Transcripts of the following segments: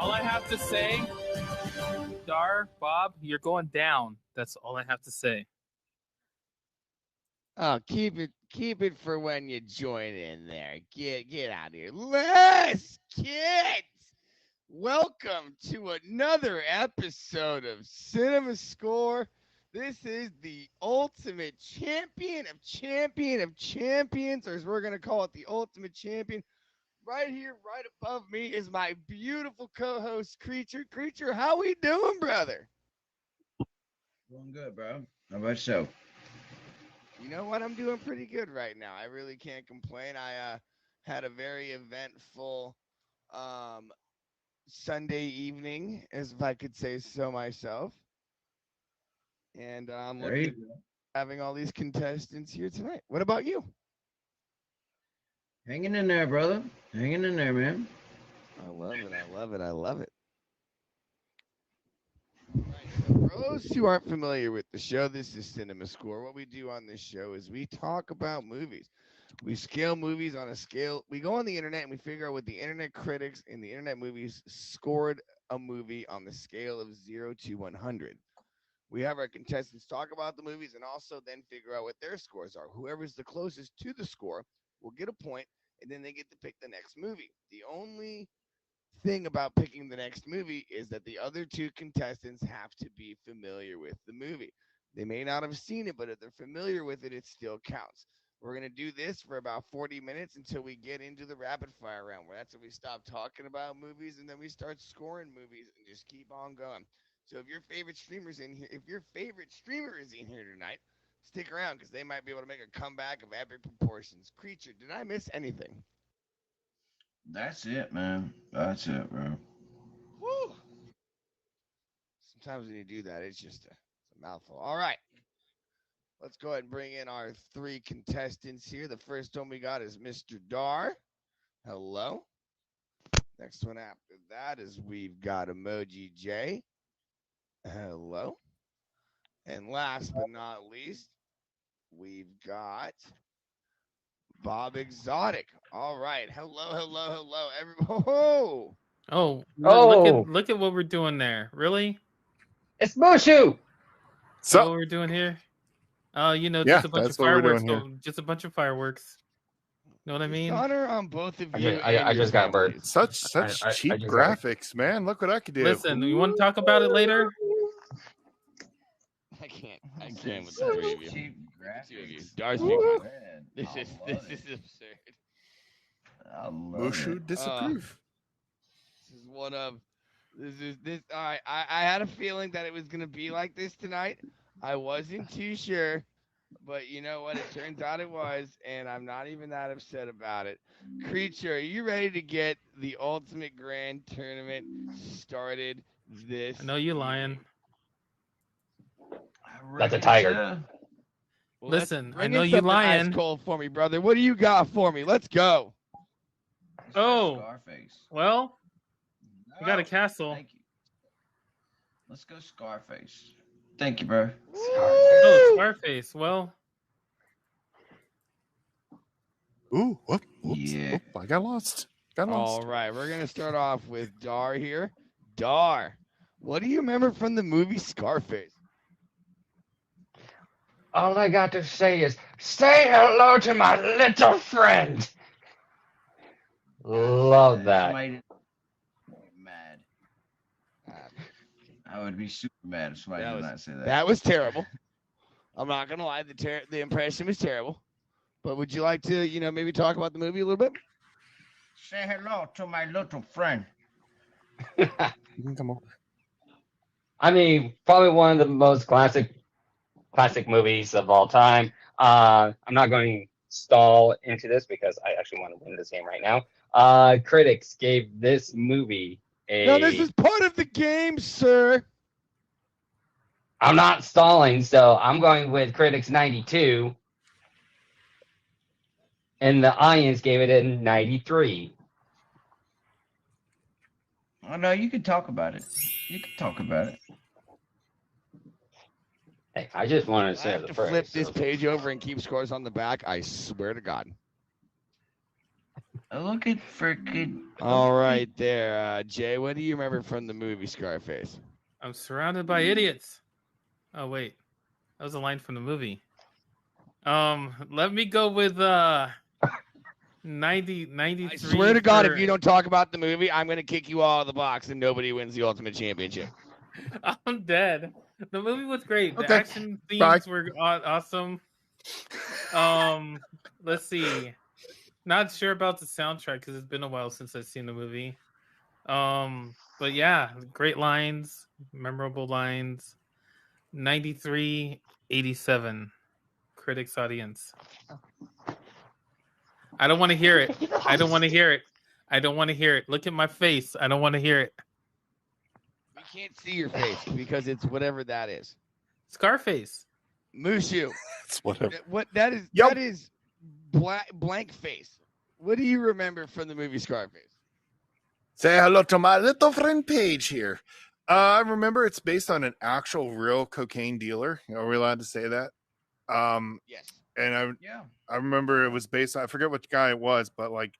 all I have to say, Dar, Bob, you're going down. That's all I have to say. Oh, keep it for when you join in there. Get out of here. Les kids, welcome to another episode of Cinema Score. This is the ultimate champion of champions, or as we're gonna call it, the ultimate champion. Right here, right above me, is my beautiful co-host, Creature. Creature, how we doing, brother? Doing good, bro. How about yourself? You know what? I'm doing pretty good right now. I really can't complain. I had a very eventful Sunday evening, as if I could say so myself. And I'm looking at having all these contestants here tonight. What about you? Hanging in there, brother. Hanging in there, man. I love it. I love it. I love it. All right, so for those who aren't familiar with the show, this is Cinema Score. What we do on this show is we talk about movies. We scale movies on a scale. We go on the internet and we figure out what the internet critics in the internet movies scored a movie on the scale of 0 to 100. We have our contestants talk about the movies and also then figure out what their scores are. Whoever's the closest to the score will get a point, and then they get to pick the next movie. The only thing about picking the next movie is that the other two contestants have to be familiar with the movie. They may not have seen it, but if they're familiar with it, it still counts. We're going to do this for about 40 minutes until we get into the rapid fire round, where that's when we stop talking about movies and then we start scoring movies and just keep on going. So if your favorite streamer's in here, if your favorite streamer is in here tonight, stick around because they might be able to make a comeback of epic proportions. Creature, did I miss anything? That's it, man. That's it, bro. Woo! Sometimes when you do that, it's just a mouthful. All right. Let's go ahead and bring in our three contestants here. The first one we got is Mr. Dar. Hello. Next one after that is we've got Emoji J. Hello. And last but not least, we've got Bob Exotic. All right. Hello, everyone. Oh, look at what we're doing there. Really? It's Mushu. So what we're doing here? Just a bunch of fireworks. Just a bunch of fireworks. Know what I mean? Honor on both of you. I just got burned. Such cheap graphics, man. Look what I could do. Listen, you want to talk about it later? I can't with the three of you. Cheap graphics. Darcy, this is absurd. I love Mushu it. disapprove. This is one of this. All right, I had a feeling that it was gonna be like this tonight. I wasn't too sure, but you know what? It turns out it was, and I'm not even that upset about it. Creature, are you ready to get the Ultimate Grand Tournament started this? I know you lying. That's a tiger. Well, listen, I know you lying. Ice cold for me, brother. What do you got for me? Let's go. Oh, Scarface. Well, we got a castle. Thank you. Let's go Scarface. Thank you, bro. Oh, Scarface. Well. Ooh, whoops, Yeah. I got lost. All right, we're gonna start off with Dar here. Dar, what do you remember from the movie Scarface? All I got to say is, say hello to my little friend. Love that. Mad. I would be super mad if somebody did not say that. That was terrible. I'm not gonna lie, the impression was terrible. But would you like to, maybe talk about the movie a little bit? Say hello to my little friend. You can come over. I mean, probably one of the most classic movies of all time. I'm not going to stall into this because I actually want to win this game right now. Critics gave this movie a... No, this is part of the game, sir. I'm not stalling, so I'm going with critics 92. And the audience gave it a 93. Oh, no, you can talk about it. You can talk about it. Hey, I just wanted to say I have to flip this page over and keep scores on the back. I swear to God. Look at freaking. All right, there, Jay. What do you remember from the movie Scarface? I'm surrounded by idiots. Oh wait, that was a line from the movie. Let me go with 93. I swear to God, if you don't talk about the movie, I'm gonna kick you all out of the box and nobody wins the Ultimate Championship. I'm dead. The movie was great. The action themes were awesome. Let's see. Not sure about the soundtrack because it's been a while since I've seen the movie. But yeah, great lines, memorable lines. 93, 87. Critics audience. I don't want to hear it. I don't want to hear it. I don't want to hear it. Look at my face. I don't want to hear it. We can't see your face because it's whatever that is. Scarface. Mushu. It's whatever. That is blank face. What do you remember from the movie Scarface? Say hello to my little friend Paige here. I remember it's based on an actual real cocaine dealer. Are we allowed to say that? Yes. And I remember it was based on, I forget what guy it was, but like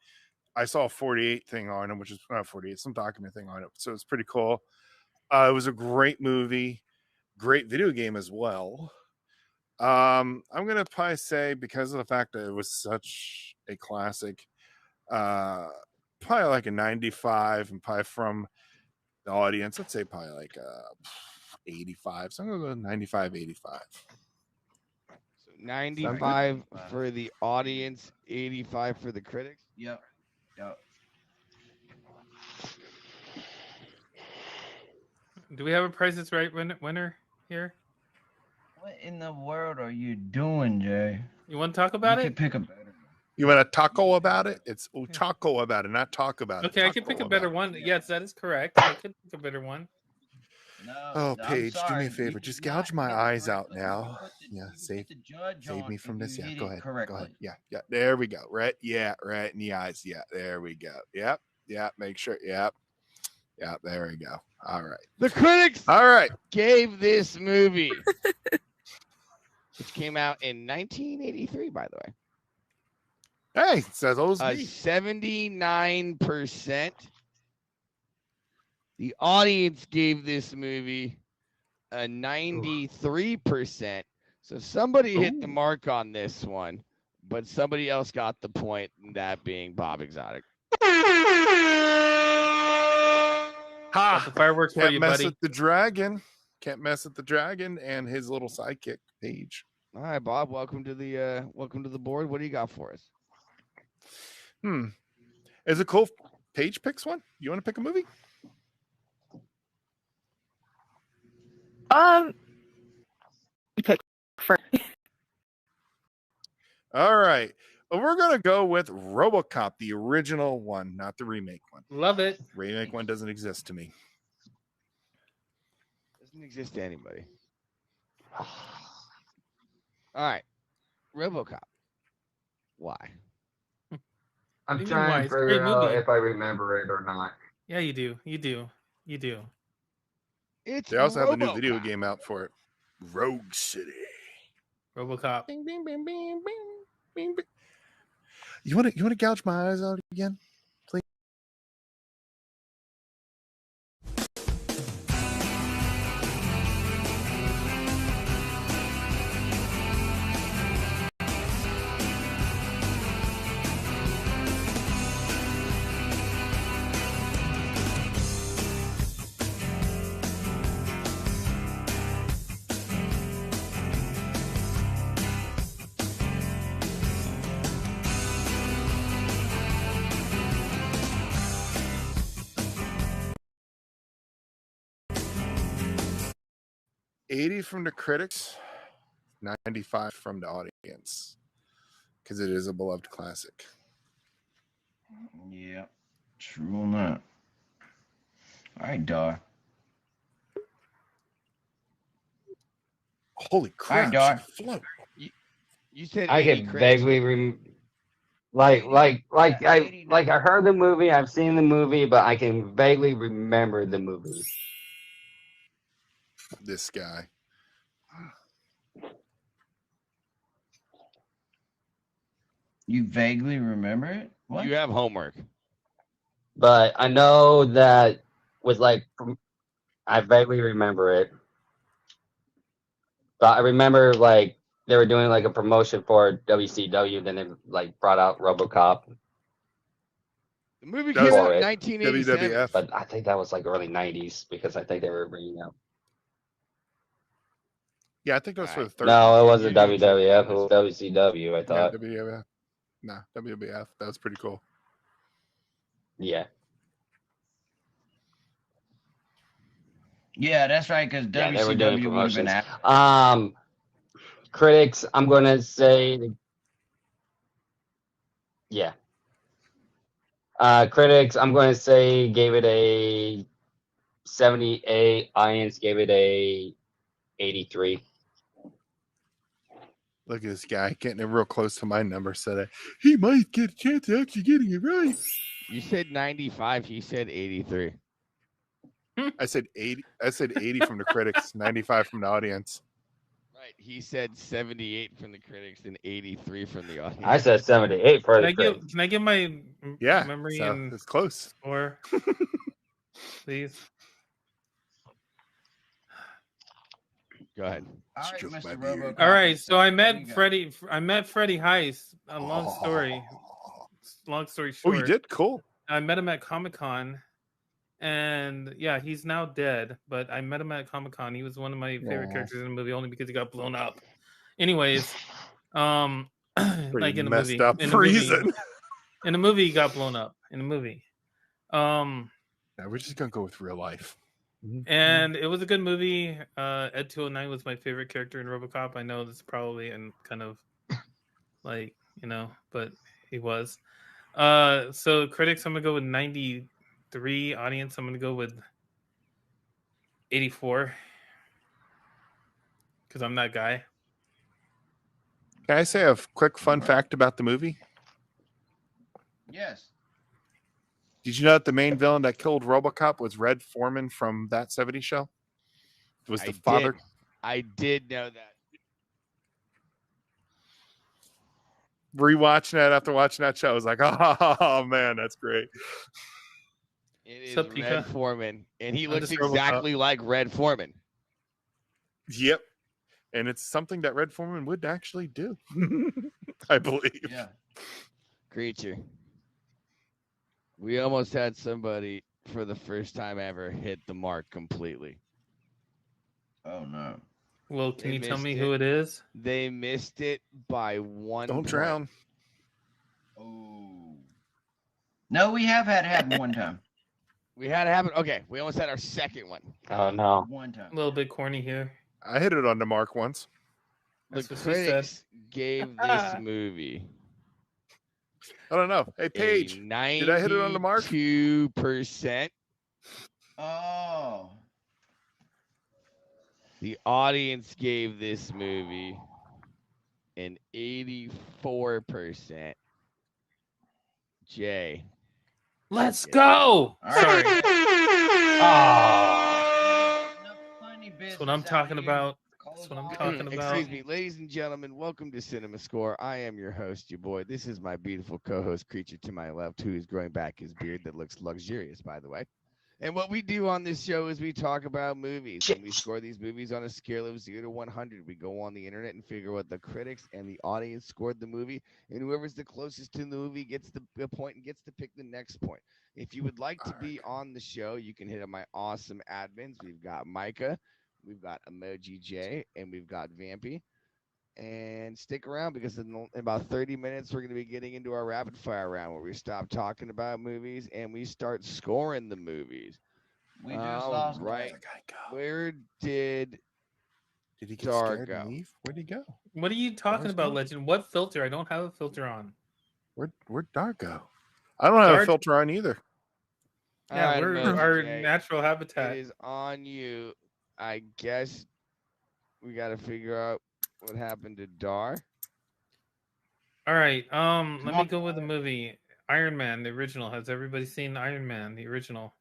I saw a 48 thing on him, which is not 48, some document thing on it. So it's pretty cool. It was a great movie, great video game as well. I'm gonna probably say, because of the fact that it was such a classic, probably like a 95, and probably from the audience, let's say probably like 85. So I'm gonna go 95, 85. 95 for the audience, 85 for the critics. Yep. Do we have a Price is Right winner here? What in the world are you doing, Jay? You want to talk about it? You can pick a better one. You want to taco about it? It's taco about it, not talk about it. Okay, I can pick a better one. Yes, that is correct. I could pick a better one. No, Paige, do me a favor. Just gouge my eyes out now. Yeah, save me from this. Yeah, go ahead. Go ahead. Yeah. There we go. Right. Yeah, right in the eyes. Yeah, there we go. Yep. Make sure. Yep. There we go. All right. The critics. All right. Gave this movie, which came out in 1983, by the way. Hey, says those 79%. The audience gave this movie a 93%. So somebody hit the mark on this one, but somebody else got the point, that being Bob Exotic. Ha! The fireworks for you, buddy. Can't mess with the dragon. Can't mess with the dragon and his little sidekick, Paige. All right, Bob. Welcome to the board. What do you got for us? Is it cool? Paige picks one. You want to pick a movie? You pick first. All right. Well, we're going to go with RoboCop, the original one, not the remake one. Love it. Remake one doesn't exist to me. Doesn't exist to anybody. All right. RoboCop. Why? I'm trying to figure out if I remember it or not. Yeah, you do. You do. It's They also have a new RoboCop. video game out for it. Rogue City. RoboCop. Bing, bing, bing, bing, bing, bing, bing. You want to gouge my eyes out again, please? $80 from the critics, $95 from the audience, because it is a beloved classic. Yeah, true on that. All right, Dar. Holy crap! All right, Dar. You said I can vaguely I heard the movie, I've seen the movie, but I can vaguely remember the movie. This guy. You vaguely remember it? What? You have homework. But I know that with like, I vaguely remember it. But I remember like they were doing like a promotion for WCW, then they like brought out RoboCop. The movie That was came out in it. 1987. WWF. But I think that was like early '90s because I think they were bringing out. Yeah, I think that was for the third. No, it wasn't You need to- WWF. It was WCW. I Yeah, thought. WWF. Nah, WWF. That was pretty cool. Yeah. Yeah, that's right. Because Yeah, they were doing WCW would have been promotions. after. Critics, I'm gonna say, yeah. Critics, I'm gonna say gave it a 78. Audience gave it a 83. Look at this guy getting it real close to my number. Said he might get a chance of actually getting it right. You said 95. He said 83. I said 80. I said 80 from the critics, 95 from the audience. Right. He said 78 from the critics and 83 from the audience. I said 78 for Can the I get critics. can I get my Yeah, memory so and it's close. score, please? Go ahead. All right, Stroke my Mr. beard. RoboCop. All right, so I There met you go. Freddie. I met Freddie Heist. A long story. Long story Oh, short. you did? Cool. I met him at Comic-Con, and yeah, he's now dead. But I met him at Comic-Con. He was one of my favorite Aw. characters in the movie, only because he got blown up. Anyways, like Pretty in the messed movie, up in the movie, reason. in the movie, he got blown up. In the movie, Yeah, we're just gonna go with real life. and it was a good movie. Ed 209 was my favorite character in RoboCop. I know this is probably and kind of like but he was. So critics, I'm gonna go with 93. Audience, I'm gonna go with 84 because I'm that guy. Can I say a quick fun fact about the movie? Yes. Did you know that the main villain that killed RoboCop was Red Foreman from That 70s Show? It was the father. I did know that. Rewatching that after watching that show, I was like, oh man, that's great. It is Sup, Red Pika? Foreman, and he I'm looks just RoboCop. exactly like Red Foreman. Yep. And it's something that Red Foreman would actually do, I believe. Yeah. Creature. We almost had somebody for the first time ever hit the mark completely. Oh no. Well, can They you tell missed me it. who it is? They missed it by 1 Don't point. drown. Oh. No, we have had it happen one time. We had it happen. Okay, we almost had our second one. Oh no. One time. A little bit corny here. I hit it on the mark once. The That's what she said. critics gave this movie I don't know. Hey, Paige, a did I hit it on the mark? 92%. Oh. The audience gave this movie an 84%. Jay. Let's go. All Sorry, right. Oh. that's what I'm talking about. That's what I'm talking about. Excuse me, ladies and gentlemen, welcome to Cinema Score. I am your host, your boy. This is my beautiful co-host Creature to my left, who is growing back his beard that looks luxurious, by the way. And what we do on this show is we talk about movies, and we score these movies on a scale of 0 to 100. We go on the internet and figure what the critics and the audience scored the movie, and whoever's the closest to the movie gets the point and gets to pick the next point. If you would like to be on the show, you can hit up my awesome admins. We've got Micah, we've got Emoji J, and we've got Vampy. And stick around because in about 30 minutes, we're going to be getting into our rapid fire round where we stop talking about movies and we start scoring the movies. We just lost. Right. Where'd the guy go? Where did Did he get scared Dargo. and leave? Where'd he go? What are you talking Where's about, Dart? Legend? What filter? I don't have a filter on. Where'd Dart go? I don't have a Dart- filter on either. Yeah, All right, we're Emoji our J, natural it habitat. is on you. I guess we got to figure out what happened to Dar. All right. Let Come me on. go with the movie Iron Man, the original. Has everybody seen Iron Man, the original?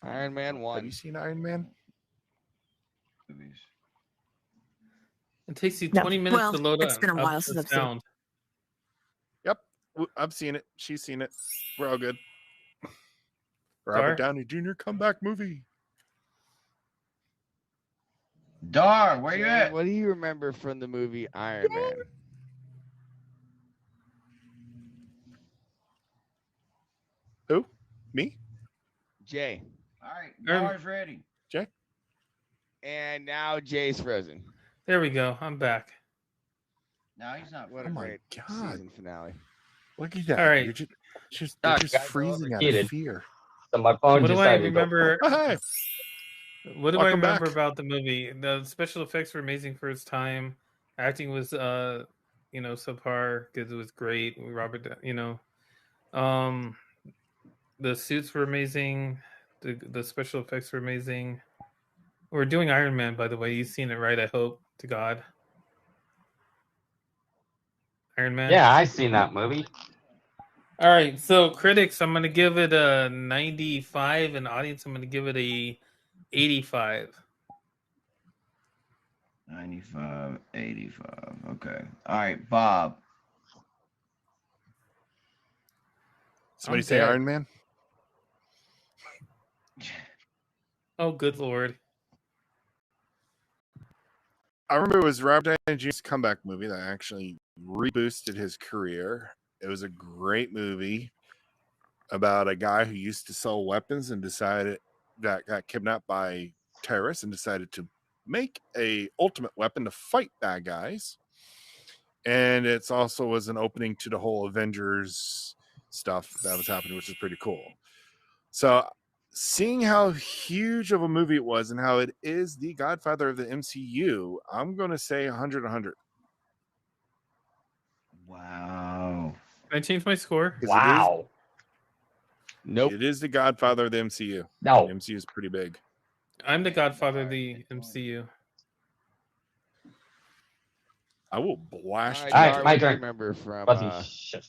Iron Man Have 1. you seen Iron Man? Movies. It takes you No, 20 minutes well, to load it's up. been a up while the since I've seen it. sound. Yep. I've seen it. She's seen it. We're all good. Dar? Robert Downey Jr. comeback movie. Dar, where you Jay, at? what do you remember from the movie Iron Man? Who? Me? Jay. All right, Um, Dar's ready. And now Jay's frozen. There we go. I'm back. No, he's not. What Oh a my great God. season finale. Look at that. All right. You're just Ah, you're just guys, freezing out overheated. of fear. So my phone What do I decided to go. remember? Hi. What do I Welcome remember back. about the movie? The special effects were amazing for its time. Acting was, subpar because it was great. Robert, the suits were amazing. The special effects were amazing. We're doing Iron Man, by the way. You've seen it, right? I hope to God. Iron Man. Yeah, I've seen that movie. All right. So critics, I'm gonna give it a 95, and audience, I'm gonna give it a 85. 95, 85. Okay. All right, Bob. Somebody I'm say dead. Iron Man. Oh, good Lord. I remember it was Robert Downey Jr.'s comeback movie that actually reboosted his career. It was a great movie about a guy who used to sell weapons and decided that got kidnapped by terrorists and decided to make a ultimate weapon to fight bad guys. And it's also was an opening to the whole Avengers stuff that was happening, which is pretty cool. So seeing how huge of a movie it was and how it is the godfather of the MCU, I'm going to say 100. Wow. Can I change my score? 'Cause Wow. Nope. It is the godfather of the MCU. No. The MCU is pretty big. I'm the godfather of the MCU. I will blast All you. right, All right, Dar, my what do you turn. remember from Fuzzy shit.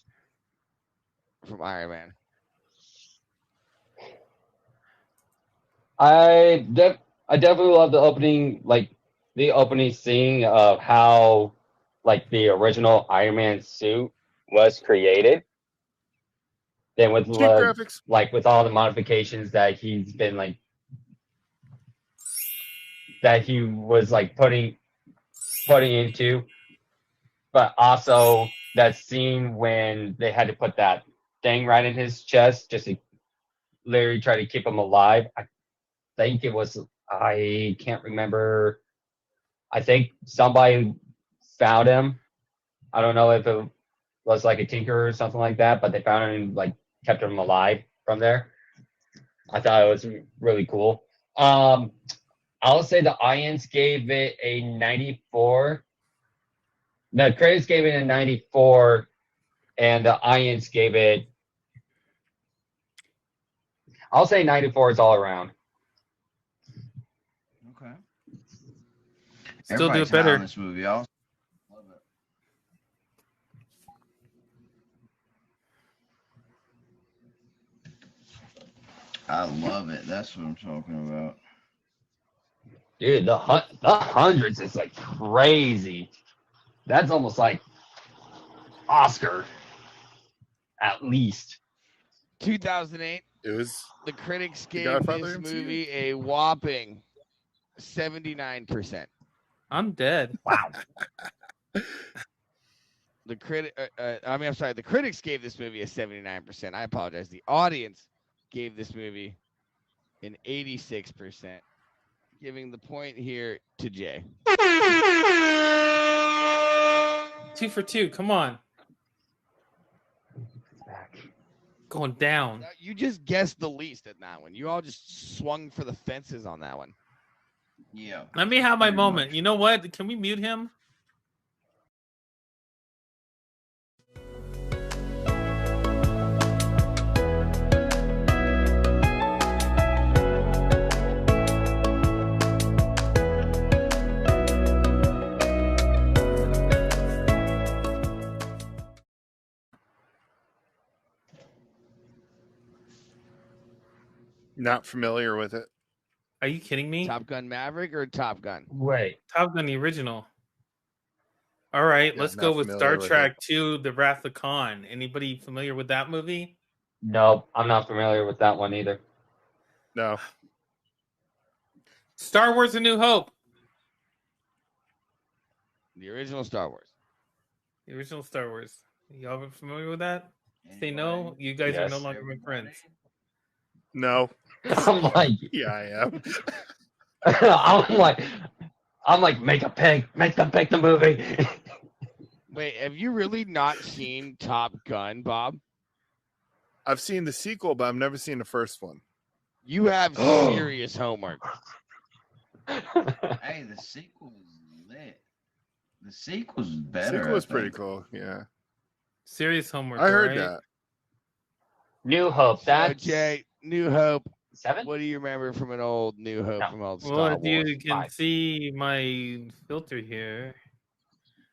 Iron Man? I definitely love the opening, like the opening scene of how like the original Iron Man suit was created. Then with Cheap graphics. like with all the modifications that he's been like that he was like putting into, but also that scene when they had to put that thing right in his chest just to literally try to keep him alive. I think it was, I can't remember. I think somebody found him. I don't know if it was like a tinker or something like that, but they found him and like kept him alive from there. I thought it was really cool. I'll say the audience gave it a 94. The critics gave it a 94, and the audience gave it, I'll say 94 is all around. Okay. Still do Everybody's it better. high on this movie. Y'all. Love it. I love it. That's what I'm talking about. Dude, the hundreds is like crazy. That's almost like Oscar, at least. 2008. It was The critics The gave Godfather this MCU. movie a whopping 79%. I'm dead. Wow. The critics gave this movie a 79%. I apologize. The audience gave this movie an 86%, giving the point here to Jay. 2 for 2. Come on. Going down. Now, you just guessed the least at that one. You all just swung for the fences on that one. Yeah. Let me have my Pretty moment. much. You know what? Can we mute him? not familiar with it. Are you kidding me? Top Gun Maverick or Top Gun? Wait. Top Gun, the original. All right, Yeah, let's not go with familiar Star with it. Trek 2: The Wrath of Khan. Anybody familiar with that movie? Nope, I'm not familiar with that one either. No. Star Wars: A New Hope. The original Star Wars. The original Star Wars. Y'all been familiar with that? Say no. Anybody? You guys are no Yes. longer my friends. No. I'm like, Yeah, I am. I'm like, make them pick the movie. Wait, have you really not seen Top Gun, Bob? I've seen the sequel, but I've never seen the first one. You have serious homework. Hey, the sequel is lit. The sequel's better. sequel was I pretty think. cool. Yeah. Serious homework. I heard right? that. New Hope. So, That's Jay, New Hope. 7. What do you remember from an old New Hope No. from old Well, Star as you Wars? can 5. see my filter here.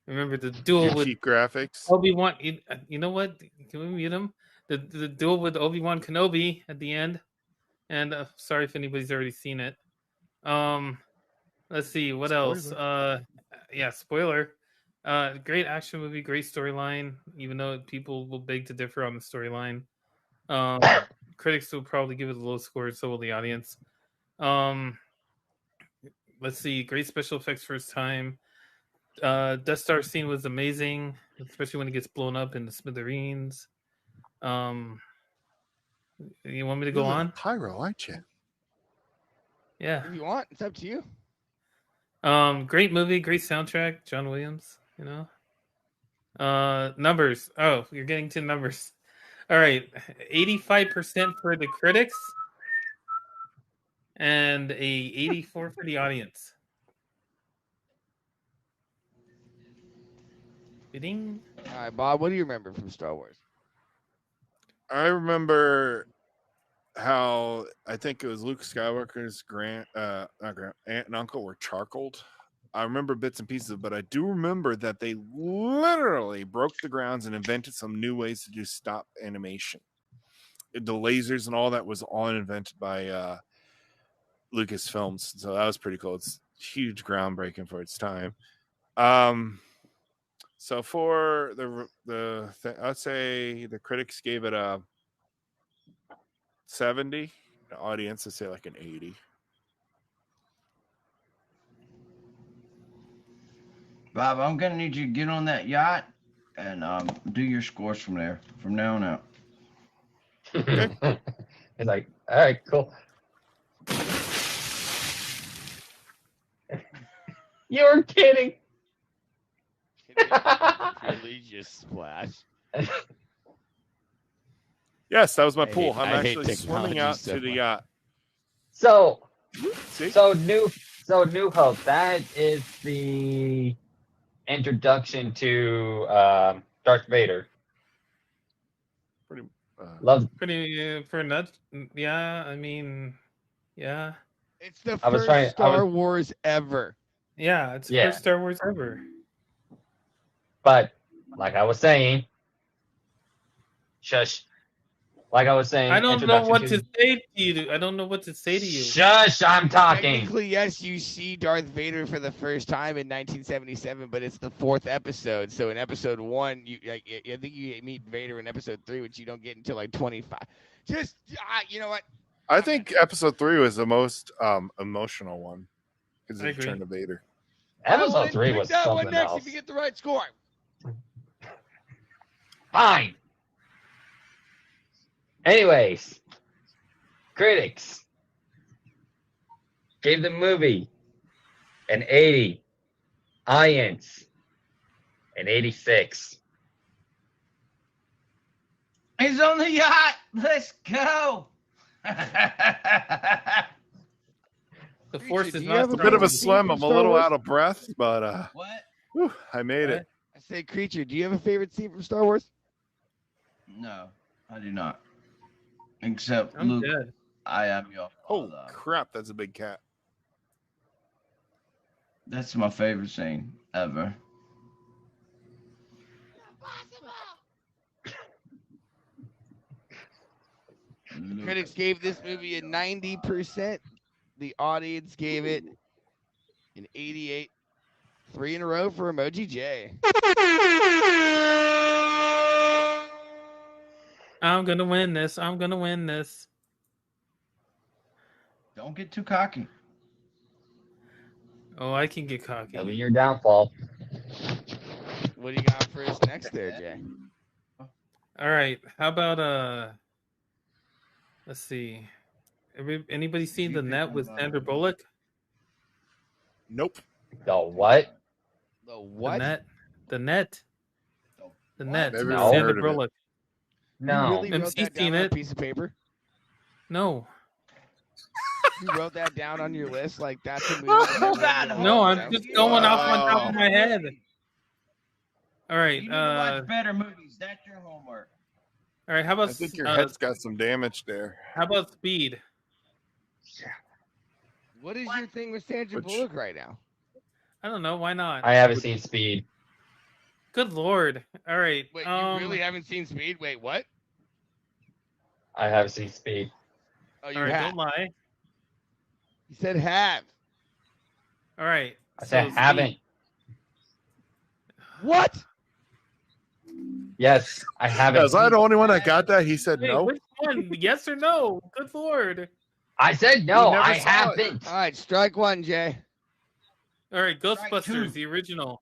Remember the duel Your with cheap graphics. Obi-Wan. You know what? Can we mute him? The duel with Obi-Wan Kenobi at the end. And sorry if anybody's already seen it. Let's see what else. Yeah, spoiler. Great action movie, great storyline. Even though people will beg to differ on the storyline, critics will probably give it a low score. So will the audience. Let's see. Great special effects first time. Death Star scene was amazing, especially when it gets blown up in the smithereens. You want me to go on? Pyro, aren't you? Yeah. If you want, it's up to you. Great movie, great soundtrack, John Williams, you know. Numbers. Oh, you're getting to numbers. All right. 85% for the critics and a 84 for the audience. Bidding. All right, Bob, what do you remember from Star Wars? I remember how I think it was Luke Skywalker's aunt and uncle were charcoaled. I remember bits and pieces, but I do remember that they literally broke the grounds and invented some new ways to do stop animation. The lasers and all that was all invented by Lucasfilms, so that was pretty cool. It's huge, groundbreaking for its time. So for I'd say the critics gave it a 70. The audience would say like an 80. Bob, I'm gonna need you to get on that yacht and do your scores from there, from now on out. He's like, all right, cool. You're kidding. Really just splash. Yes, that was my I pool. hate- I'm I hate actually swimming technology out so to the much. yacht. So See? New Hope. That is the introduction to Darth Vader. Love. Pretty for nuts. Yeah, I mean, yeah. It's the I was first trying- I Star was- Wars ever. Yeah, it's the Yeah. first Star Wars ever. But like I was saying, shush. Like I was saying, I don't know introduction what to say to you. I don't know what to say to you. Shush! I'm talking. Technically, yes, you see Darth Vader for the first time in 1977, but it's the 4th episode. So in episode 1, I think you meet Vader in episode 3, which you don't get until like 25. Just, you know what? I think episode 3 was the most emotional one because I of the agree. Return of Vader. I will Episode 3 pick was that one something next else. if you get the right score. Fine. Anyways, critics gave the movie an 80, audience an 86. He's on the yacht. Let's go. The force Creature, is do you not have A a bit of a favorite scene swim. from I'm a Star little Wars? out of breath, but What? whew, I made it. I say, Creature, do you have a favorite scene from Star Wars? No, I do not. Except I'm Luke, dead. I am your Oh father. crap, that's a big cat. That's my favorite scene ever. Luke. Critics gave this movie a 90%. The audience gave it an 88. 3 in a row for Emoji J. I'm gonna win this. I'm gonna win this. Don't get too cocky. Oh, I can get That'll be cocky. your downfall. What do you got for us next there, Jay? All right. How about let's see. Anybody seen You The pick Net one, with Bob. Sandra Bullock? Nope. The what? The what? The Net. The Net. Never with No. Sandra heard of it. Bullock. You No. really wrote MC's that down seen on a it. piece of paper? No. You wrote that down on your list? Like, that's a movie. Hold that on, everyone No, hold would I'm know? just going off on top of Wow. my head. All right. You need to watch better movies. That's your homework. All right. How about I think your head's got some damage there. how about Speed? What is your thing with Sandra Which- Bullock right now? I don't know. Why not? I haven't seen Speed. Good lord. All right. Wait, you really haven't seen Speed? Wait, what? I have seen Speed. Oh, you All right. have. Don't lie. You said have. All right. I said Speed. haven't. What? Yes, I haven't. Was I seen- the only one that got that? He said Wait, no. which one? Yes or no? Good lord. I said no. never I saw it. haven't. All right, strike one, Jay. All right. Strike two. Ghostbusters, the original.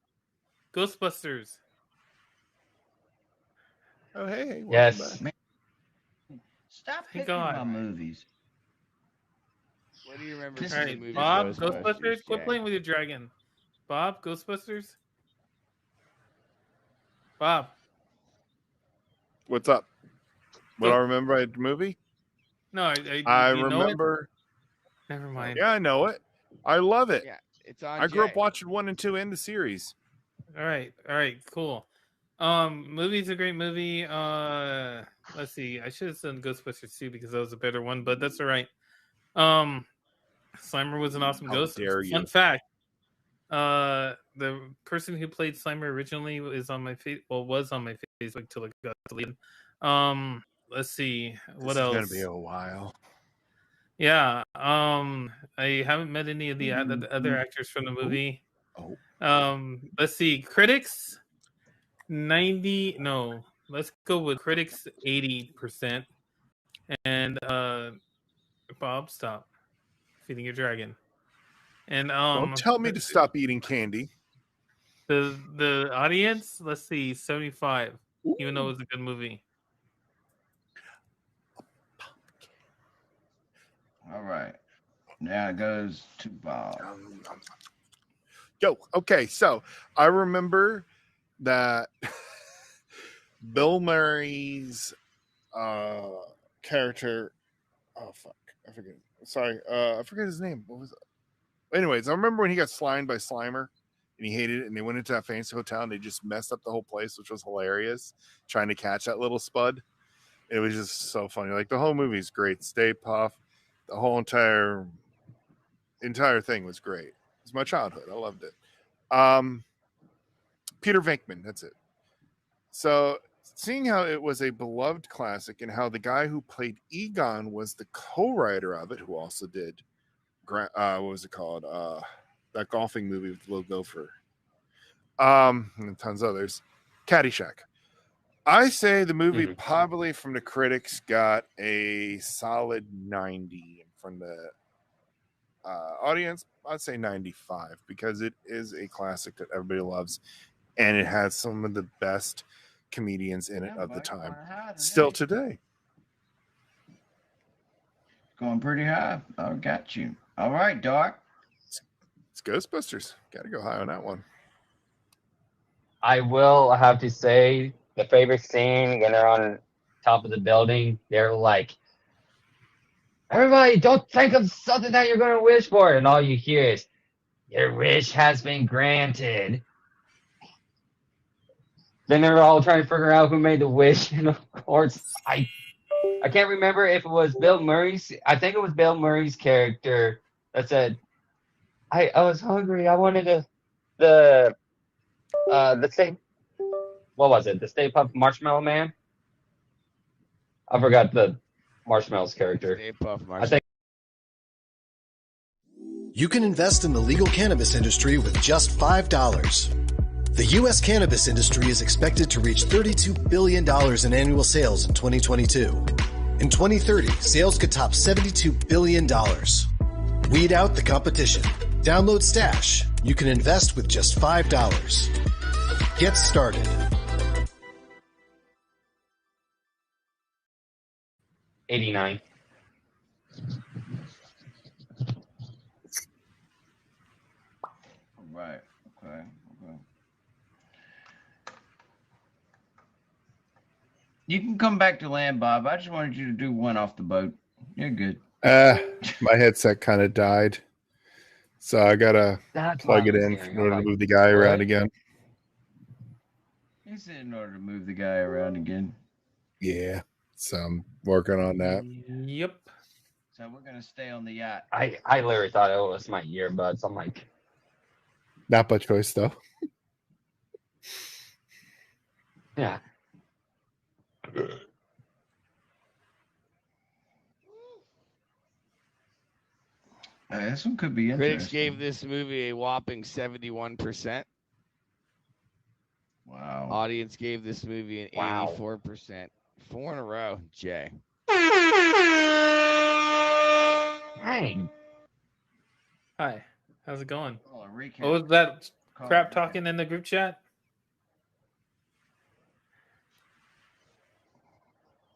Ghostbusters. Oh, hey. welcome Yes. back. Stop Thank picking God. my movies. What do you remember This All from is the right. movie Bob, Ghostbusters? Ghostbusters. Quit Jay? playing with your dragon. Bob, Ghostbusters. Bob. What's up? What Go- I remember at the movie? No, I I you know it? remember. Never mind. Yeah, I know it. I love it. Yeah, it's on. I grew up Jay. watching 1 and 2 in the series. All right, cool. Movie's a great movie. Let's see. I should have done Ghostbusters 2 because that was a better one, but that's all right. Slimer was an awesome How ghost. dare you. Fun fact. The person who played Slimer originally is on my was on my Facebook till it got deleted. Let's see. What This else? is gonna be a while. Yeah. I haven't met any of the other actors from the movie. Oh. Let's see. Critics 90. No, let's go with critics 80%. And Bob, stop feeding your dragon. And Don't tell me to stop eating candy. the audience. Let's see, 75. Even though it was a good movie. All right. Now it goes to Bob. Yo, okay, so I remember that Bill Murray's character. Oh fuck, I forget. Sorry, I forget his name. What was it? Anyways, I remember when he got slimed by Slimer and he hated it, and they went into that fancy hotel and they just messed up the whole place, which was hilarious. Trying to catch that little spud, it was just so funny. Like the whole movie's great. Stay Puft, the whole entire thing was great. It's my childhood. I loved it. Peter Venkman, that's it. So seeing how it was a beloved classic and how the guy who played Egon was the co-writer of it, who also did what was it called? That golfing movie with Will Gopher. And tons of others. Caddyshack. I say the movie probably from the critics got a solid 90, and from the audience, I'd say 95 because it is a classic that everybody loves, and it has some of the best comedians in it of the time, still today. Going pretty high. I got you. All right, Doc. It's Ghostbusters. Got to go high on that one. I will have to say the favorite scene when they're on top of the building. They're like, everybody, don't think of something that you're going to wish for. And all you hear is, your wish has been granted. Then they're all trying to figure out who made the wish. And of course, I can't remember if it was Bill Murray's. I think it was Bill Murray's character that said, I was hungry. I wanted the Stay, what was it? The Stay Puft Marshmallow Man? I forgot the Marshmallow's character. Stay Puft I think You can invest in the legal cannabis industry with just $5. The U.S. cannabis industry is expected to reach $32 billion in annual sales in 2022. In 2030, sales could top $72 billion. Weed out the competition. Download Stash. You can invest with just $5. Get started. '89. Right. Okay. You can come back to land, Bob. I just wanted you to do one off the boat. You're good. My headset kind of died, so I gotta That's plug what it I was in hearing. in order I'm to like, move the guy around what? again. He said in order to move the guy around again. Yeah, so I'm working on that. Yep. So we're gonna stay on the yacht. I literally thought it was my earbuds. I'm like, Not much choice though. yeah. This one could be interesting. Critics gave this movie a whopping 71%. Wow. Audience gave this movie an Wow. 84%. 4 in a row, Jay. Dang. Hi. How's it going? Oh, a recap. What was that Call crap it talking in the group chat?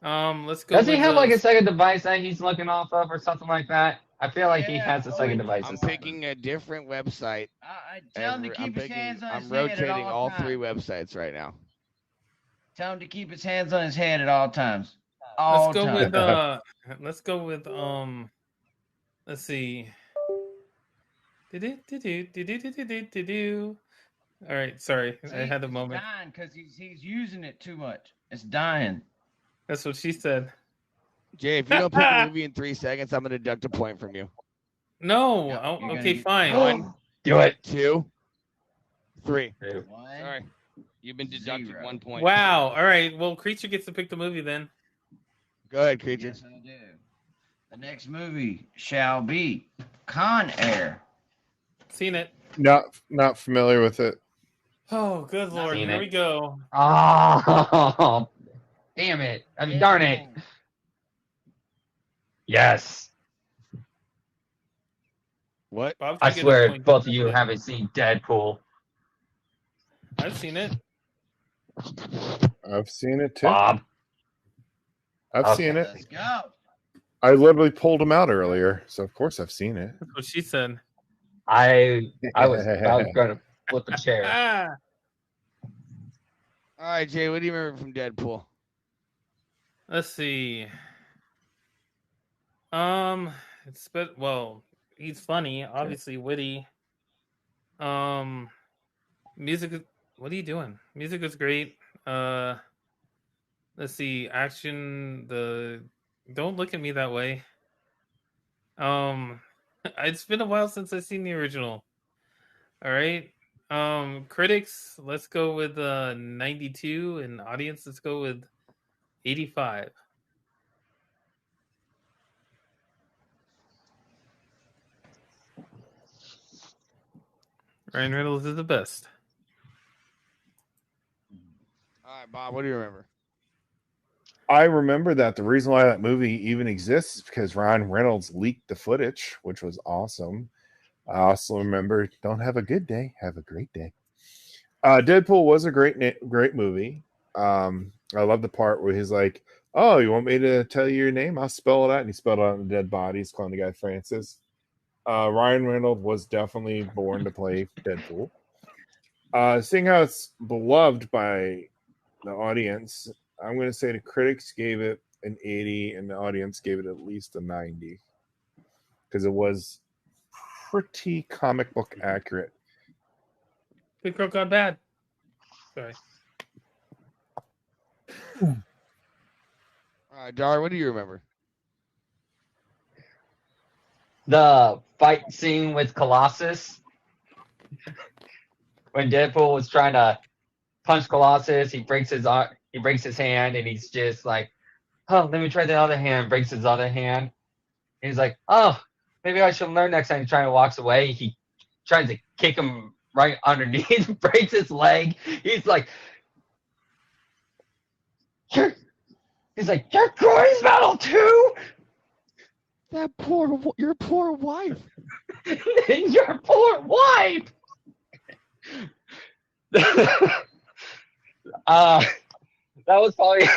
Let's go. Does he with have like the- a second device that he's looking off of or something like that? I feel like he Yeah. has a second Oh, device. or I'm something. picking a different website. I tell him to keep his hands on I'm his head at rotating all times. 3 websites right now. Tell him to keep his hands on his head at all times. All Let's go times. with let's go with let's see. Do-do-do-do-do-do-do-do-do. All right, sorry. I had a moment. It's dying because he's using it too much. It's dying. That's what she said. Jay, if you don't pick a movie in 3 seconds, I'm going to deduct a point from you. No. Yeah, Oh, you're gonna okay, get- fine. 1, Do it. 2, 3. One. Sorry. You've been deducted 0. 1 point. Wow. All right. Well, Creature gets to pick the movie then. Go ahead, Creature. Yes, I do. The next movie shall be Con Air. Seen it. Not familiar with it. Oh, good lord. Seen Here it. we go. Oh, damn it. I mean, darn it. Yes. What? Bob I can get a swear point. both of you haven't seen Deadpool. I've seen it. I've seen it too. Bob. I've Okay. seen it. Let's go. I literally pulled him out earlier, so of course I've seen it. That's what she said. I was going to flip a chair. Ah. All right, Jay, what do you remember from Deadpool? Let's see. It's well, he's funny, obviously witty. Music is, what are you doing? Music is great. Let's see, action, don't look at me that way. It's been a while since I've seen the original. All right. Critics, let's go with 92, and audience, let's go with 85. Ryan Reynolds is the best. All right, Bob, what do you remember? I remember that the reason why that movie even exists is because Ryan Reynolds leaked the footage, which was awesome. I also remember "Don't have a good day, have a great day." Deadpool was a great movie. I love the part where he's like, "Oh, you want me to tell you your name? I'll spell it out," and he spelled it out on the dead body. He's calling the guy Francis. Ryan Reynolds was definitely born to play Deadpool. Seeing how it's beloved by the audience, I'm going to say the critics gave it an 80 and the audience gave it at least a 90 because it was pretty comic book accurate. Good Girl Gone Bad. Sorry. All right, Dar, what do you remember? The fight scene with Colossus. When Deadpool was trying to punch Colossus, he breaks his hand, and he's just like, "Oh, let me try the other hand." Breaks his other hand. He's like, "Oh, maybe I should learn next time he trying to walks away. He tries to kick him right underneath, breaks his leg. He's like, you're Corey's metal too? Your poor wife. Your poor wife. That was probably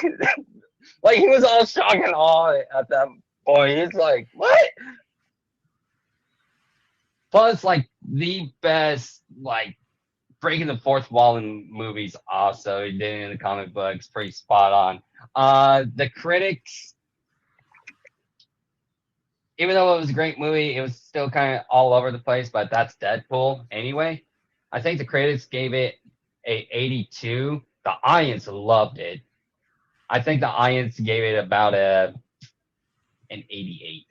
like he was all shock and awe at that point. He's like, what? Plus, like the best, like breaking the fourth wall in movies. Also, he did it in the comic books, pretty spot on. The critics, even though it was a great movie, it was still kind of all over the place. But that's Deadpool anyway. I think the critics gave it a 82. The audience loved it. I think the audience gave it about an 88.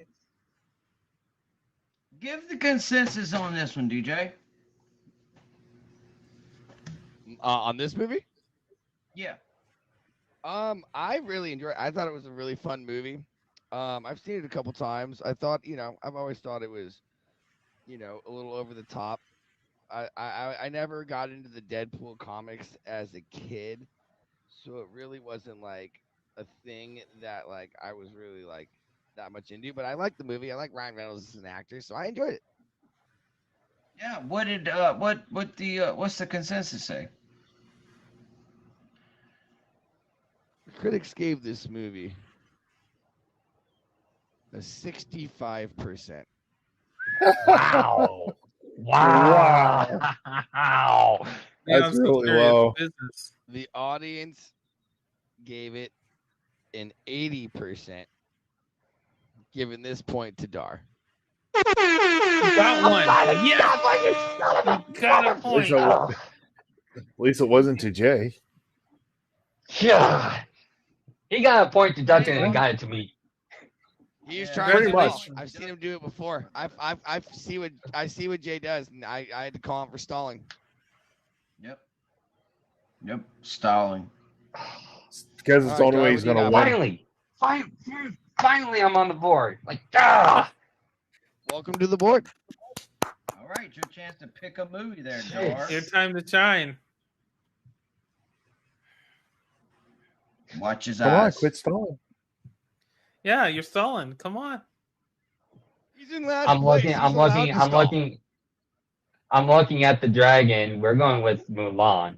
Give the consensus on this one, DJ. On this movie? Yeah. I really enjoyed it. I thought it was a really fun movie. I've seen it a couple times. I thought, I've always thought it was, a little over the top. I never got into the Deadpool comics as a kid, so it really wasn't like a thing that like I was really like that much into. But I liked the movie. I like Ryan Reynolds as an actor, so I enjoyed it. Yeah. What did what's the consensus say? Critics gave this movie a 65%. Wow. Wow. That's really low. Business. The audience gave it an 80%, giving this point to Dar. Got one. Yeah, got a At point. least it wasn't to Jay. Yeah. He got a point deducted and got it to me. He's Yeah, trying pretty to much. I've seen him do it before. I see what Jay does, and I had to call him for stalling. Yep. Stalling. Because it's the All right, only way Dar, he's what do going you to got? win. Finally, I'm on the board. Like, ah. Welcome to the board. All right, your chance to pick a movie there, Dar. Your time to shine. Watch his Come on, eyes. quit stalling. Yeah, you're stalling. Come on. He's in last I'm place. looking. He's I'm allowed looking. to I'm stall. looking. I'm looking at the dragon. We're going with Mulan,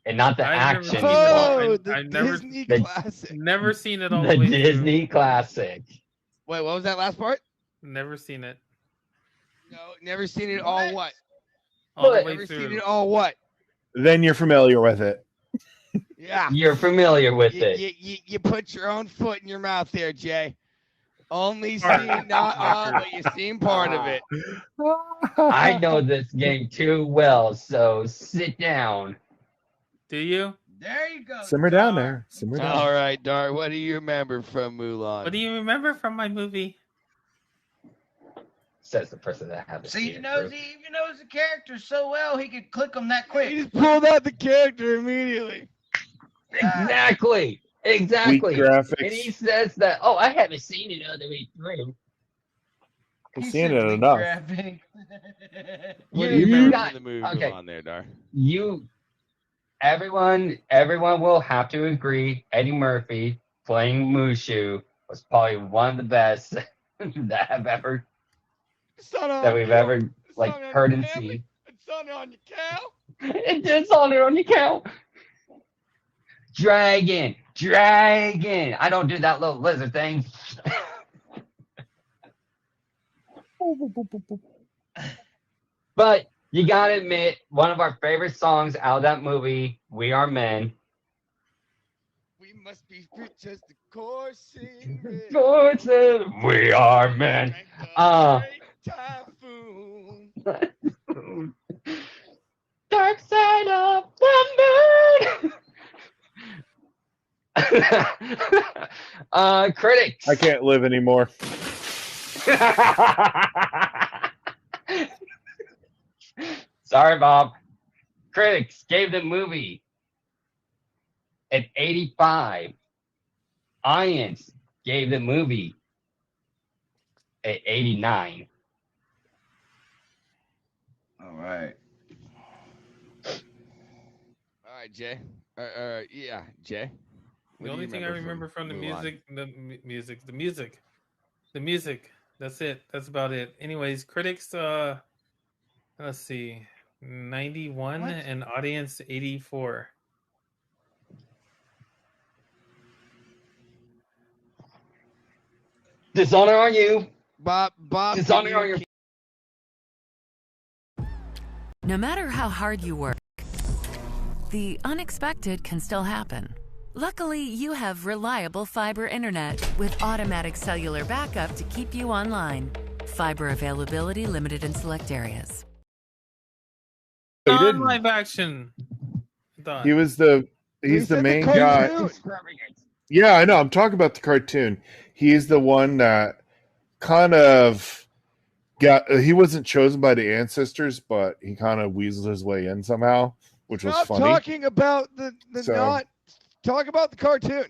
and not the I've never action. seen it. Mulan. Oh, I- the I've never- Disney the- classic. Never seen it all The the way Disney classic. Wait, what was that last part? through. Never seen it No, never seen it all. What? all the What? way Never seen through. it all. What? Then you're familiar with it. Yeah. You're familiar with You, it. you put your own foot in your mouth there, Jay. Only Part. seen not all, but you seen part of it. I know this game too well, so sit down. Do you? There you go. Simmer down Dar. there. Simmer down. All right, Dar. What do you remember from Mulan? What do you remember from my movie? Says the person that hasn't See, seen he it. knows Drew. he even knows the character so well he could click them that He quick. just pulled out the character immediately. Exactly. Weak Exactly. graphics. And he says that, oh, I haven't seen it all the way through. We've He seen said it weak enough. graphic. What You- do you you remember got- from the movie okay. Mulan there, Dar? Everyone will have to agree Eddie Murphy playing Mushu was probably one of the best that we've ever like heard and seen. It's on your cow. It is on it on your count. Dragon. I don't do that little lizard thing. But you gotta admit, one of our favorite songs out of that movie, "We Are Men." We must be rich as the coursing river. Lord said, "We are men." Drank the great typhoon. Dark side of the moon. Critics. I can't live anymore. Sorry, Bob. Critics gave the movie an 85. Audience gave the movie a 89. All right. All right, Jay. Yeah, Jay. What The do only you thing I remember from the Mulan? music. That's it. That's about it. Anyways, critics, let's see, 91 What? and audience 84. Dishonor on you. Bob, Dishonor on your. No matter how hard you work, the unexpected can still happen. Luckily, you have reliable fiber internet with automatic cellular backup to keep you online. Fiber availability limited in select areas. He Non didn't. live action. Done. He's the said main guy. cartoon. Yeah, I know. I'm talking about the cartoon. He's the one that kind of he wasn't chosen by the ancestors, but he kind of weaseled his way in somehow, which was Stop funny. talking about the So- not. Talk about the cartoon.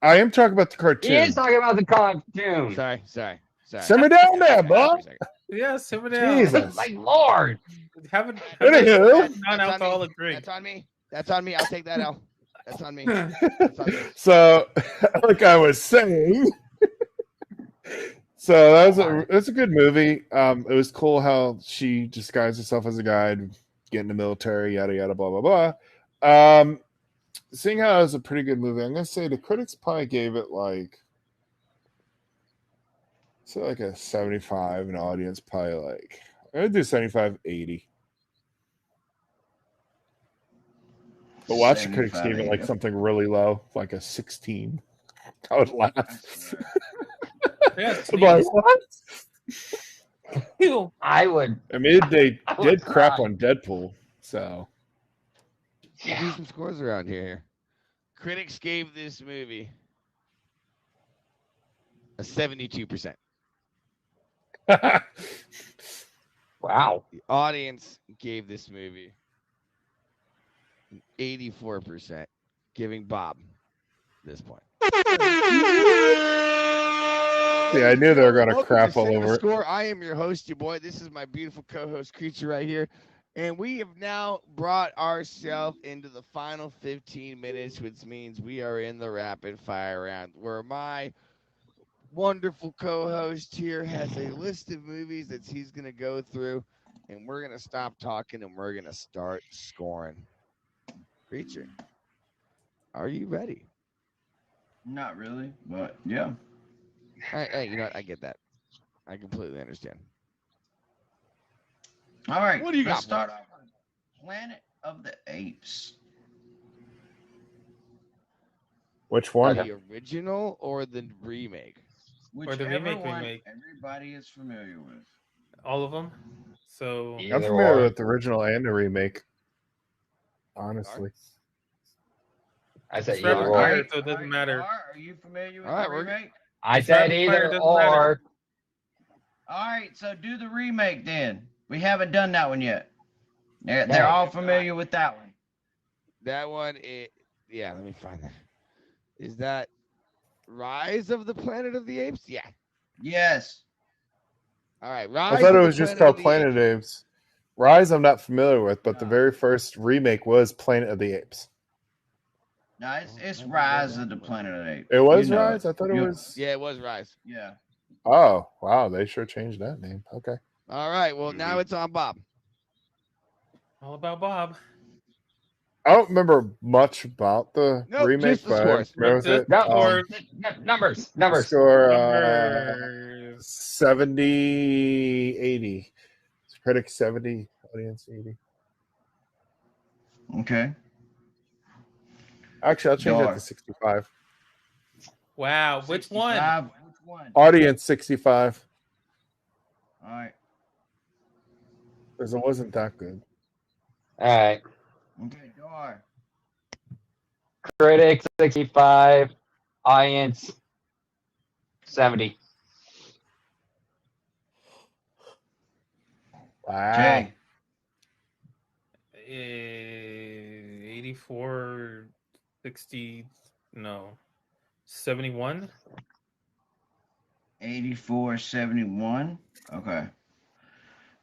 I am talking about the He cartoon. is talking about the cartoon. Sorry. Simmer down there, bud. Yeah, simmer down. Jesus. Like Lord. Haven't Anywho. non-alcoholic drink. That's on me. That's on me. I'll take that L. That's on me. That's on me. So, like I was saying, so that's a good movie. It was cool how she disguised herself as a guide, get in the military, yada yada, blah blah blah. Seeing how it was a pretty good movie, I'm gonna say the critics probably gave it like a 75, and the audience probably like I'm gonna do 75, 80. But watch the critics gave it like something really low, like a 16. I would laugh. Yeah, I'm like, what? I would. I mean, they I would did crap cry. on Deadpool, so We'll do some scores around here. Critics gave this movie a 72%. Wow. The audience gave this movie an 84%, giving Bob this point. See, I knew they were gonna Welcome crap to all Cinema over it. Score. I am your host, your boy. This is my beautiful co-host Creature right here. And we have now brought ourselves into the final 15 minutes, which means we are in the rapid fire round, where my wonderful co-host here has a list of movies that he's going to go through, and we're going to stop talking and we're going to start scoring. Creature, are you ready? Not really, but yeah. You know what? I get that. I completely understand. All right. What do you let's got, start off with Planet of the Apes. Which one? The original or the remake? Or the Whichever remake one remake. everybody is familiar with. All of them. So I'm Either familiar or. with the original and the remake. Honestly, I said It's rapid either fire, or. so it doesn't matter. Are you familiar with All right, the we're- remake? I It's said rapid fire, either doesn't matter. or. All right, so do the remake then. We haven't done that one yet. They're No. all familiar with that one. That one, yeah, let me find that. Is that Rise of the Planet of the Apes? Yeah. Yes. All right, Rise. I thought of it the was just Planet called of the Planet Apes. of the Apes. Rise, I'm not familiar with, but the No. very first remake was Planet of the Apes. No, it's Rise of the Planet of the Apes. It was You know Rise. I thought it You- was. Yeah, it was Rise. Yeah. Oh wow, they sure changed that name. Okay. All right, well, now it's on Bob. all about Bob. I don't remember much about the Nope, remake, just the but I scores. remember Just it. the No, scores. Numbers. Score Numbers. 70, 80. Critics 70, audience 80. Okay. Actually, I'll change that Dark. to 65. Wow, which one? 65. Which one? Audience 65, All right. because it wasn't that good. All right. Okay, Dar. Critics 65, audience 70. Wow. Jay. 84, 60, no, 71. 84.71. Okay.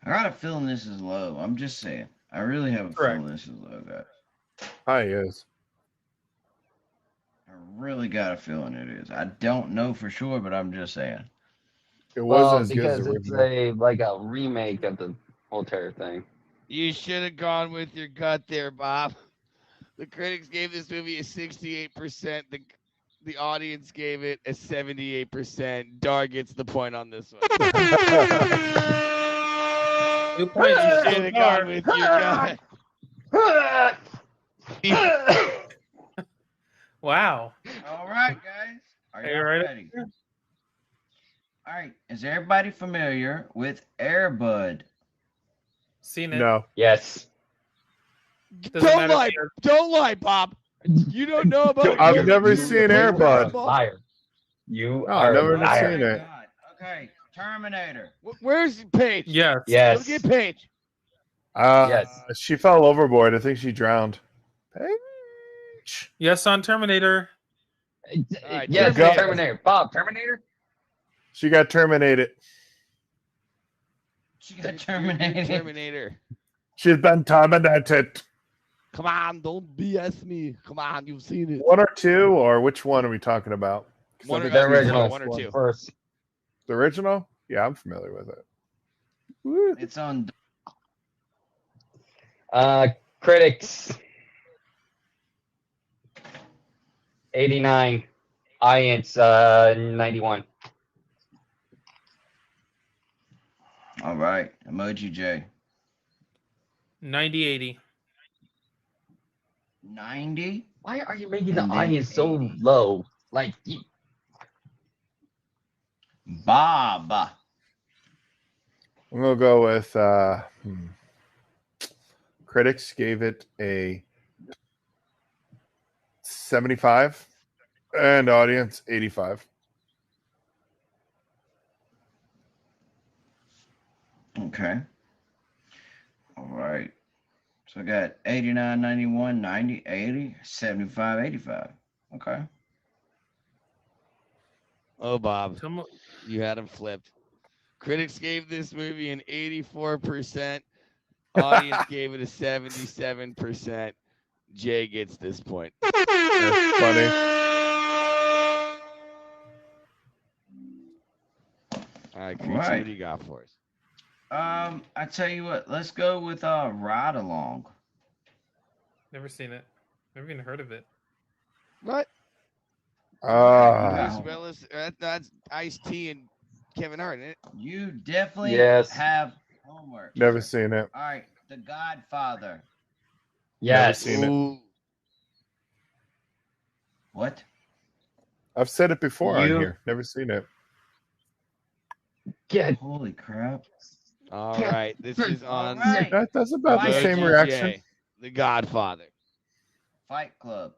I got a feeling this is low. I'm just saying. I really have a Correct. feeling this is low, guys. Hi, is. I really got a feeling it is. I don't know for sure, but I'm just saying. It wasn't Well, as good as because the it's original. a remake of the whole terror thing. You should have gone with your gut there, Bob. The critics gave this movie a 68%. The audience gave it a 78%. Dar gets the point on this one. 2 points. You to should have gone with your gut. Wow. All right, guys. Are Are you you ready? ready? All right. Is everybody familiar with Air Bud? Seen it. No. Yes. Doesn't Don't matter lie. if you're- Don't lie, Bob. You don't know about I've Air never Bud. seen You Air play Bud. basketball? Liar. You No, are I've never a liar. seen it. God. Okay. Terminator. Where's Paige? Yes. Let's Yes. get Paige. Yes. She fell overboard. I think she drowned. Paige. Yes on Terminator. right, Yes, Terminator. Terminator. Bob, Terminator? She got terminated. She got You're terminated. Terminator. She's been terminated. Come on, don't BS me. Come on, you've seen it. One or two, or which one are we talking about? 'Cause I One or think The two. it's original. One or two. First. The original? Yeah, I'm familiar with it. Woo. It's on. Critics. 89. Audience 91. All right. Emoji J. 90-80. 90. Why are you making the And then audience so 80. low? Like, Bob. I'm gonna go with critics gave it a 75 and audience 85. Okay. All right. So I got 89, 91, 90, 80, 75, 85. Okay. Oh, Bob, Come on. you had him flipped. Critics gave this movie an 84%. Audience gave it a 77%. Jay gets this point. That's funny. All right, Creech, Right. what do you got for us? I tell you what, let's go with Ride Along. Never seen it. Never even heard of it. What? Wow. Bruce Willis, that's Ice-T and Kevin Hart, isn't it? You definitely Yes. have homework. Never seen it. All right, The Godfather. yes. seen it. Ooh. What? I've said it before You- on here. Never seen it. Get Holy crap. All right, this is on All right. That's about the Right. same OGJ, reaction. The Godfather. Fight Club.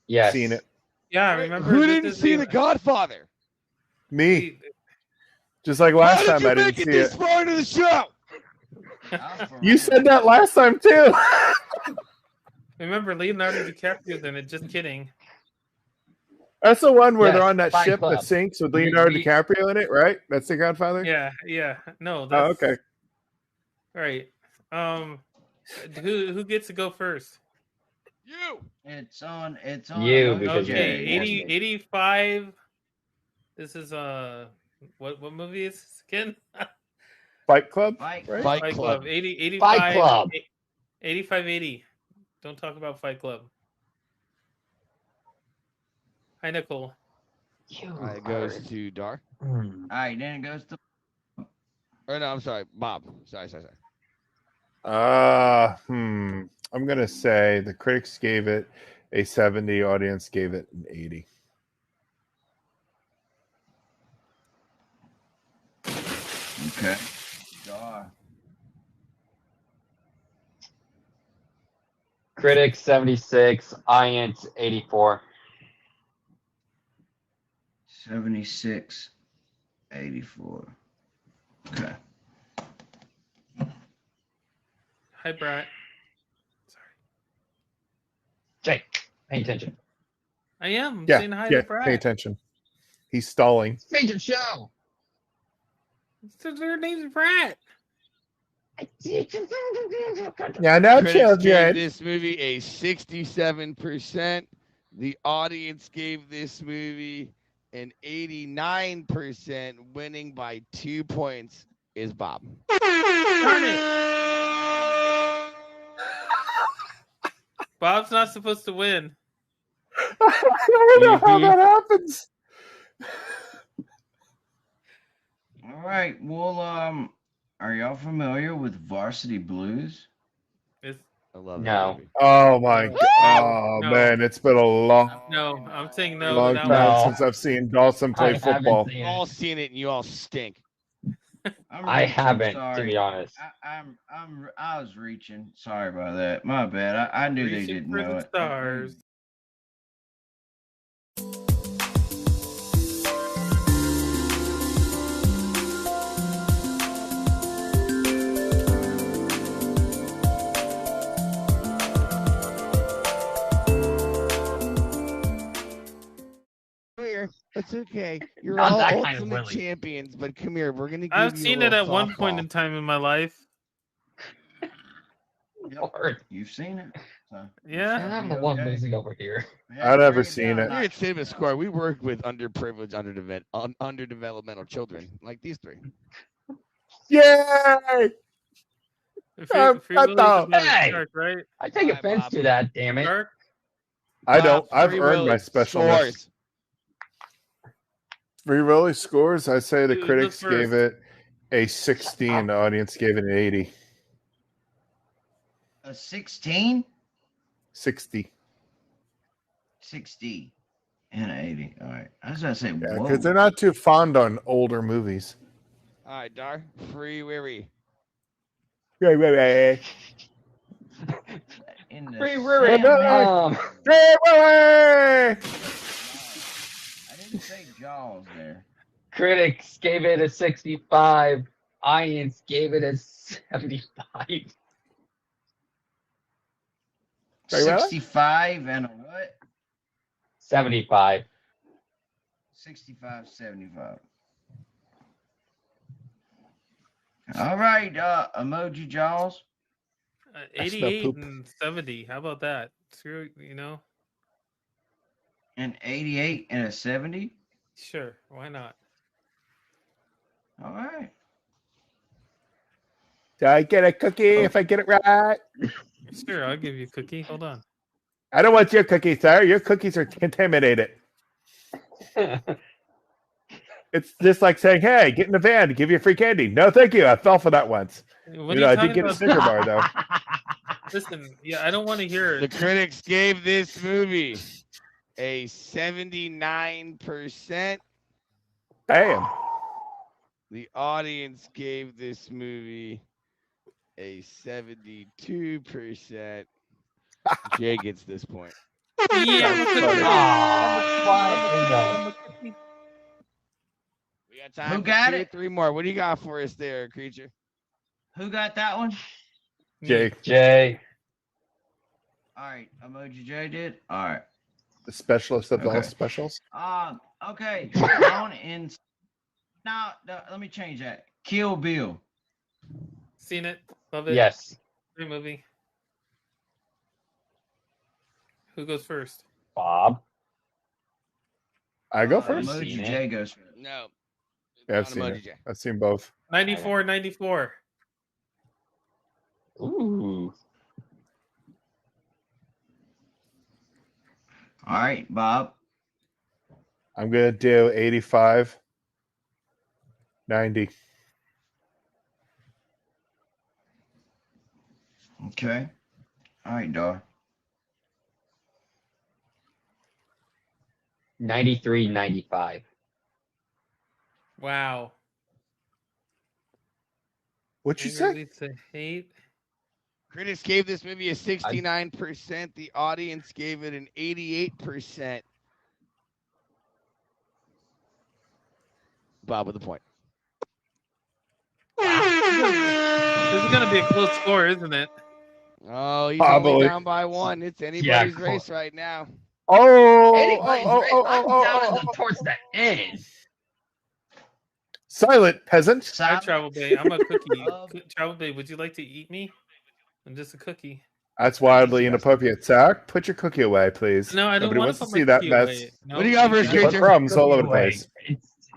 yes. Seen it. Yeah, I remember. Who this didn't is see The Godfather? Me. Just like last How time did I you didn't make it see this it. far into the show? I'm for You real. said that last time too. Remember Leonardo DiCaprio in it. Just kidding. That's the one where Yes, they're on that Fight ship Club. that sinks with Leonardo We- DiCaprio in it, right? That's The Godfather? Yeah, yeah. No, Oh, that's okay. right. Who gets to go first? You. It's on. You, OJ. because you're- Okay, Yeah. 85. This is what movie is this again? Fight Club? Fight Right? Fight Fight Club. Club. 85. Fight Club. 85-80. Don't talk about Fight Club. Hi, Nicole. You All right, it are- goes to Dar. Hmm. All right, then it goes to. Or no, I'm sorry, Bob. Sorry. I'm gonna say the critics gave it a 70, audience gave it an 80. Okay. Dar. Critics 76. Audience 84. 76, 84. Okay. Hi, Brett. Jake, pay attention. I am Yeah, saying hi yeah, to Brett. pay attention. He's stalling. Feature show. So their name's Brat. Yeah, no Critics gave children. this movie a 67%. The audience gave this movie an 89%. Winning by 2 points is Bob. Darn it. Bob's not supposed to win. I don't know how that happens. All right. Well, are y'all familiar with Varsity Blues? It's, I love No. that movie. Oh my god. Oh No. man, it's been a long no, I'm saying no. long to that time one. No. since I've seen Dawson play I haven't football. seen You've it. all seen it and you all stink. I'm haven't, to sorry. be honest. I was reaching. Sorry about that. My bad. I knew they Reaching didn't for know the it. stars. Come here. That's okay. You're Not all that kind of ultimate Willy. champions, but come here. We're gonna give I've you seen a it at little one point softball. in time in my life. Lord. You've seen it. So, Yeah. I'm the one losing over here. yeah, I've never break seen down. it. Here at Cinema Score, we work with underprivileged, underdevelopmental children like these three. Yay! Free Willy's about a Hey! shark, right? I take Bye, offense Bob. to that, damn it. Shark? I don't. Bob, I've Free earned Willy my specialness. scores. Free Willy scores. I say the Who goes critics first? gave it a 60, the audience gave it an 80. A 16, 60. 60, and an 80. All right. I was gonna say, Yeah, whoa. because they're not too fond on older movies. All right, Dar. Free Willy. Free Willy. In the Free same- Willy. Free Willy. I didn't say Jaws there. Critics gave it a 65. Audience gave it a 75. Free Willy? 65 and a what? 75. 65, 75. All right, emoji Jaws. 88 poop. and 70. How about that? Screw, An 88 and a 70. Sure. Why not? All right. Do I get a cookie if I get it right? Sure, I'll give you a cookie. Hold on. I don't want your cookies, sir. Your cookies are contaminated. It's just like saying, hey, get in the van to give you free candy. No, thank you. I fell for that once. What You are know, you I did talking get a about? Snicker bar, though. Listen, yeah, I don't want to hear The it. critics gave this movie a 79%. Damn. The audience gave this movie a 72%. Jay gets this point. Yeah, Aw, We got time Who for got 2 or it? 3 more. What do you got for us there, Creature? Who got that one? Jake, Jay. All right, emoji J did. All right. the specialist of all Okay. specials. Okay. On in. Now, let me change that. Kill Bill. Seen it. Love it. Yes. Great movie. Who goes first? Bob. I go first. Emoji Seen it. J goes first. No. Yeah, I've Not seen Emoji it. Jay. I've seen both. 94, 94. Ooh. All right, Bob. I'm going to do 85, 90. Okay. All right, Dar. 93, 95. Wow. What'd you Anger say? leads to hate. Critics gave this movie a 69%. The audience gave it an 88%. Bob with a point. This is going to be a close score, isn't it? Oh, he's Probably. only down by 1. It's anybody's cool. race right now. Anyways, I'm down towards the end. Silent peasant. Hi, Silent Travel Bay. I'm a cookie. of- Travel Bay, would you like to eat me? I'm just a cookie. That's wildly inappropriate. Zach, put your cookie away, please. No, I don't Nobody want wants to to put see my that cookie mess. away. No, What do you got for us, you Put Creature? crumbs all over the Away. place.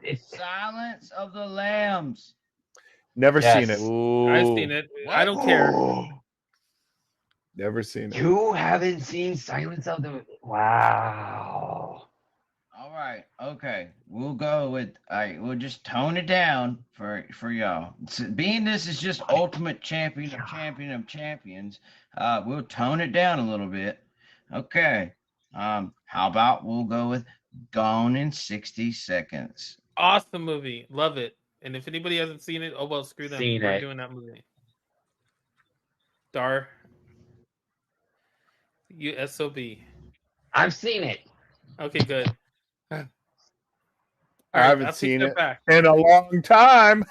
It's Silence of the Lambs. Never Yes. seen it. I've seen it. I don't care. Never seen it. You haven't seen Silence of the Wow. All right, okay. We'll go with. All right, we'll just tone it down for y'all. Being this is just Ultimate Champion of Champions, we'll tone it down a little bit. Okay. How about we'll go with Gone in 60 Seconds. Awesome movie. Love it. And if anybody hasn't seen it, oh well, screw them. Seen We're it. doing that movie. Dar. You SOB. I've seen it. Okay, good. I haven't I'll take seen that it back. in a long time.